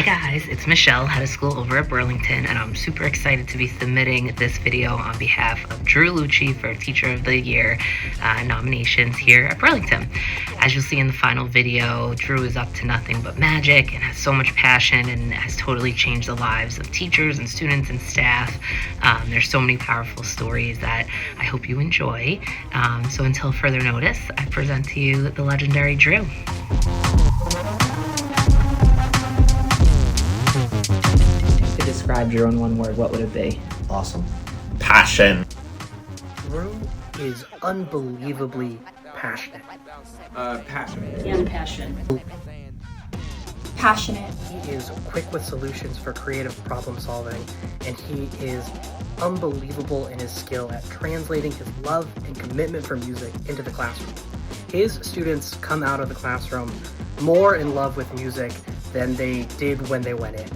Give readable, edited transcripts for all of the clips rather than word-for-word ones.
Hi guys, it's Michelle, head of school over at Burlington, and I'm super excited to be submitting this video on behalf of DLueci for Teacher of the Year nominations here at Burlington. As you'll see in the final video, Drew is up to nothing but magic and has so much passion and has totally changed the lives of teachers and students and staff. There's so many powerful stories that I hope you enjoy. So until further notice, I present to you the legendary Drew. To describe Drew in one word, what would it be? Awesome. Passion. Drew is unbelievably passionate. Passionate. And passion. Passionate. He is quick with solutions for creative problem solving, and he is unbelievable in his skill at translating his love and commitment for music into the classroom. His students come out of the classroom more in love with music than they did when they went in.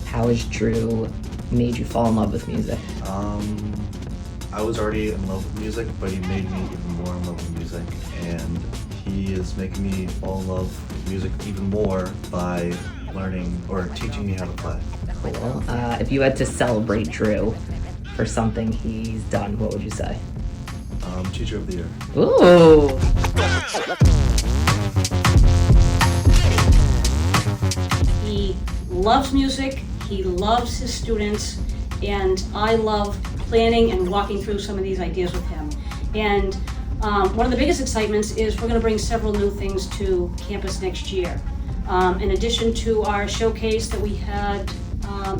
How has Drew made you fall in love with music? I was already in love with music, but he made me even more in love with music, and he is making me fall in love with music even more by learning or teaching me how to play. Cool. If you had to celebrate Drew for something he's done, what would you say? Teacher of the Year. Ooh! He loves music, he loves his students, and I love planning and walking through some of these ideas with him. And one of the biggest excitements is we're going to bring several new things to campus next year. In addition to our showcase that we had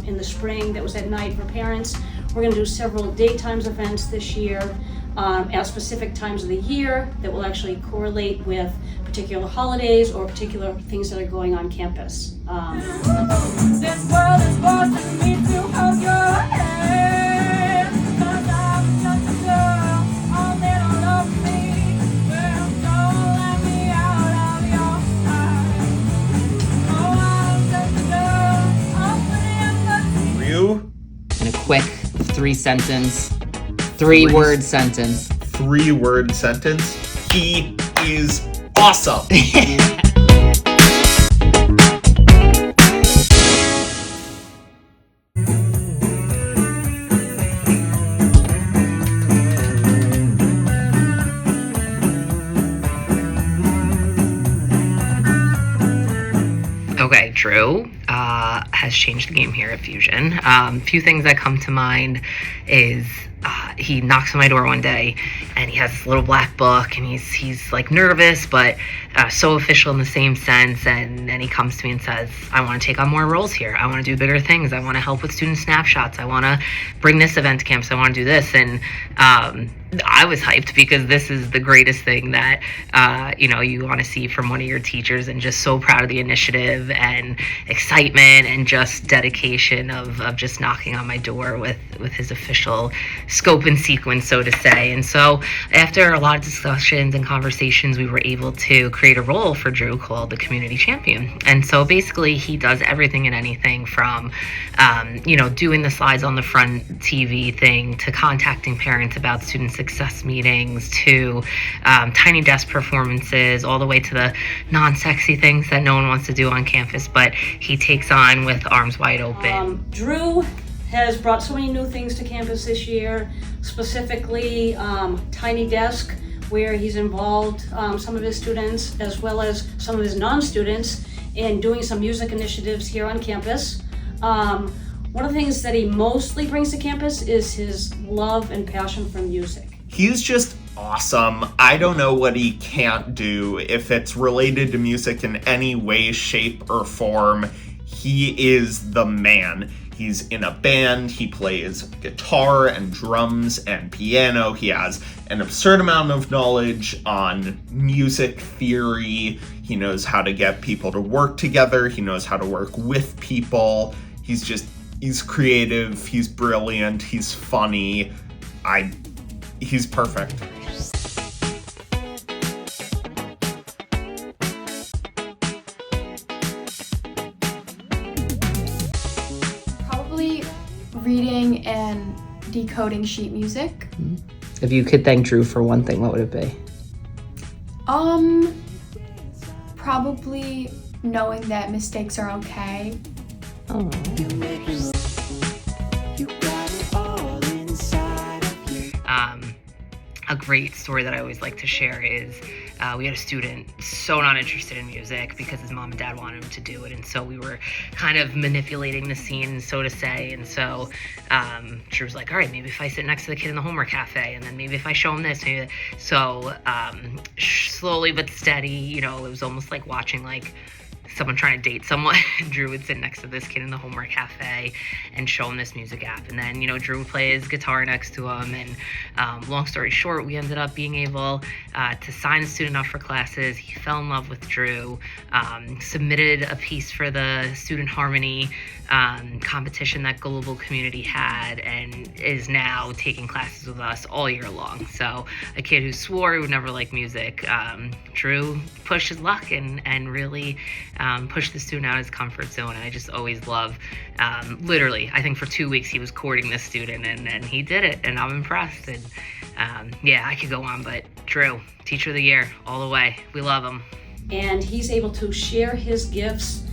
in the spring that was at night for parents, we're going to do several daytimes events this year at specific times of the year that will actually correlate with particular holidays or particular things that are going on campus. This world is forcing me to hold your hand, 'cause I'm just a girl, all little of me. Well, don't let me out of your sight. Oh, I'm just a girl, I'm pretty Drew? In a quick three-word sentence. 3-word sentence. He is awesome. Okay, Drew has changed the game here at Fusion. A few things that come to mind is he knocks on my door one day and he has this little black book and he's like nervous but so official in the same sense, and then he comes to me and says, I want to take on more roles here, I want to do bigger things, I want to help with student snapshots, I want to bring this event to campus, I want to do this. And I was hyped because this is the greatest thing that you want to see from one of your teachers, and just so proud of the initiative and excitement and just dedication of just knocking on my door with his official scope and sequence, so to say. And so after a lot of discussions and conversations, we were able to create a role for Drew called the community champion. And so basically he does everything and anything from doing the slides on the front TV thing, to contacting parents about student success meetings, to tiny desk performances, all the way to the non-sexy things that no one wants to do on campus, but he takes on with arms wide open. Drew has brought so many new things to campus this year, specifically Tiny Desk, where he's involved some of his students as well as some of his non-students in doing some music initiatives here on campus. One of the things that he mostly brings to campus is his love and passion for music. He's just awesome. I don't know what he can't do. If it's related to music in any way, shape, or form, he is the man. He's in a band, he plays guitar and drums and piano, he has an absurd amount of knowledge on music theory, he knows how to get people to work together, he knows how to work with people, he's creative, he's brilliant, he's funny, he's perfect. Probably reading and decoding sheet music. If you could thank Drew for one thing, what would it be? Probably knowing that mistakes are okay. Oh. A great story that I always like to share is we had a student so not interested in music because his mom and dad wanted him to do it, and so we were kind of manipulating the scene, so to say. And so Drew was like, all right, maybe if I sit next to the kid in the homework cafe, and then maybe if I show him this, maybe so slowly but steady, you know, it was almost like watching like someone trying to date someone. Drew would sit next to this kid in the homework cafe and show him this music app. And then, you know, Drew would play his guitar next to him. And long story short, we ended up being able to sign the student up for classes. He fell in love with Drew, submitted a piece for the student harmony competition that global community had, and is now taking classes with us all year long. So a kid who swore he would never like music, Drew pushed his luck and really pushed the student out of his comfort zone. And I just always love, literally, I think for 2 weeks he was courting this student, and he did it, and I'm impressed. And yeah, I could go on, but Drew, Teacher of the Year, all the way. We love him. And he's able to share his gifts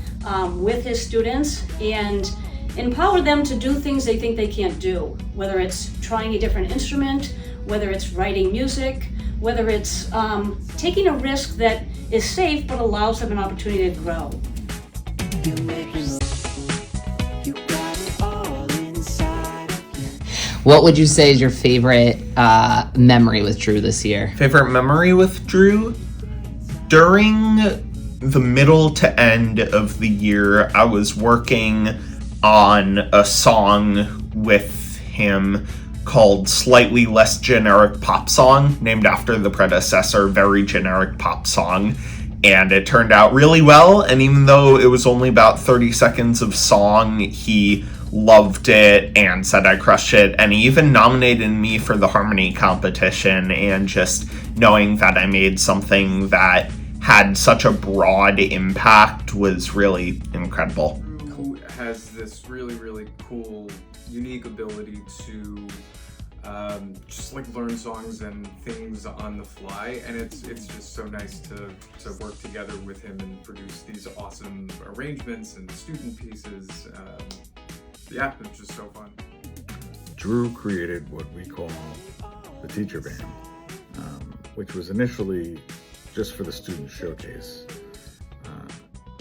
with his students and empower them to do things they think they can't do, whether it's trying a different instrument, whether it's writing music, whether it's taking a risk that is safe but allows them an opportunity to grow. What would you say is your favorite memory with Drew this year? Favorite memory with Drew? During the middle to end of the year, I was working on a song with him called Slightly Less Generic Pop Song, named after the predecessor, Very Generic Pop Song. And it turned out really well, and even though it was only about 30 seconds of song, he loved it and said I crushed it, and he even nominated me for the harmony competition. And just knowing that I made something that had such a broad impact was really incredible. Who has this really, really cool, unique ability to just like learn songs and things on the fly, and it's just so nice to work together with him and produce these awesome arrangements and student pieces. Yeah, it's just so fun. Drew created what we call the teacher band, which was initially just for the student showcase.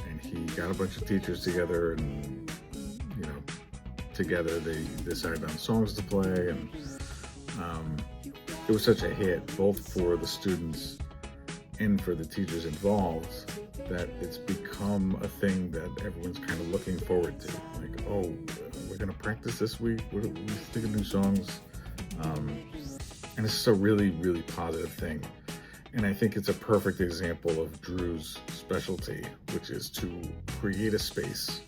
And he got a bunch of teachers together, and together they decided on songs to play, and it was such a hit both for the students and for the teachers involved that it's become a thing that everyone's kind of looking forward to. Like, oh, we're gonna practice this week. We think of new songs, and it's just a really, really positive thing. And I think it's a perfect example of Drew's specialty, which is to create a space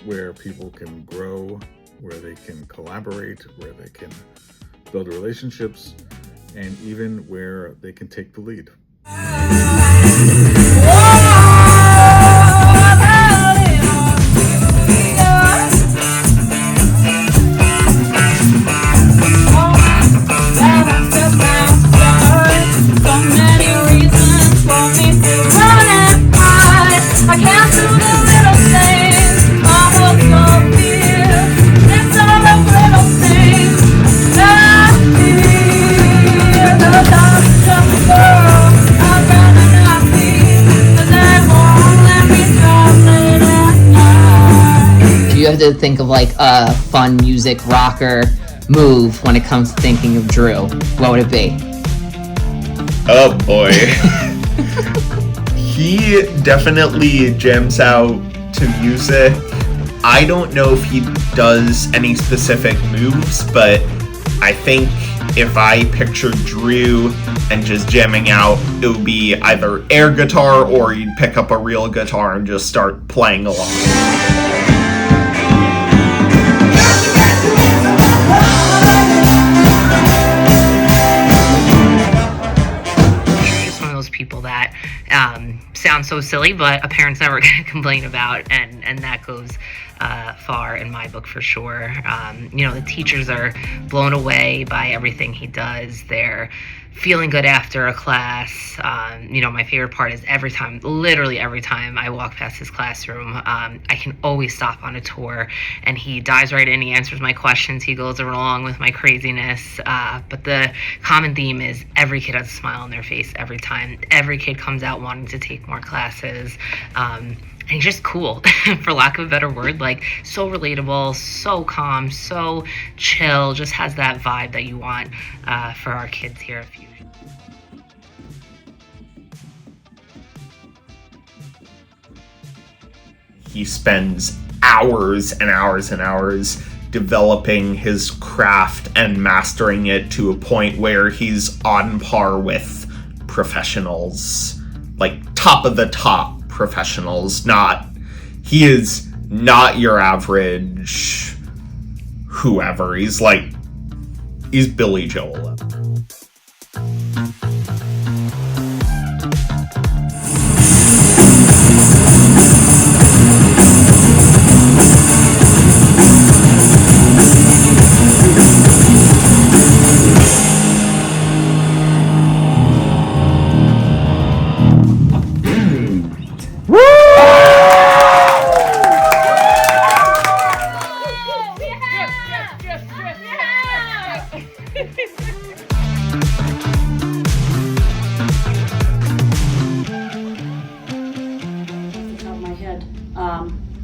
where people can grow, where they can collaborate, where they can build relationships, and even where they can take the lead. You have to think of like a fun music rocker move when it comes to thinking of Drew. What would it be? Oh boy. He definitely jams out to music. I don't know if he does any specific moves, but I think if I pictured Drew and just jamming out, it would be either air guitar or he'd pick up a real guitar and just start playing along. People that sound so silly, but a parent's never going to complain about, and and that goes far in my book for sure. The teachers are blown away by everything he does. They're feeling good after a class. My favorite part is literally every time I walk past his classroom, I can always stop on a tour, and he dives right in, he answers my questions, he goes along with my craziness, but the common theme is every kid has a smile on their face every time. Every kid comes out wanting to take more classes, and he's just cool, for lack of a better word, like so relatable, so calm, so chill, just has that vibe that you want for our kids here at Fusion. He spends hours and hours and hours developing his craft and mastering it to a point where he's on par with professionals, like top of the top professionals. He is not your average whoever. He's Billy Joel.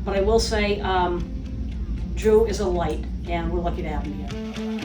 But I will say, Drew is a light, and we're lucky to have him here.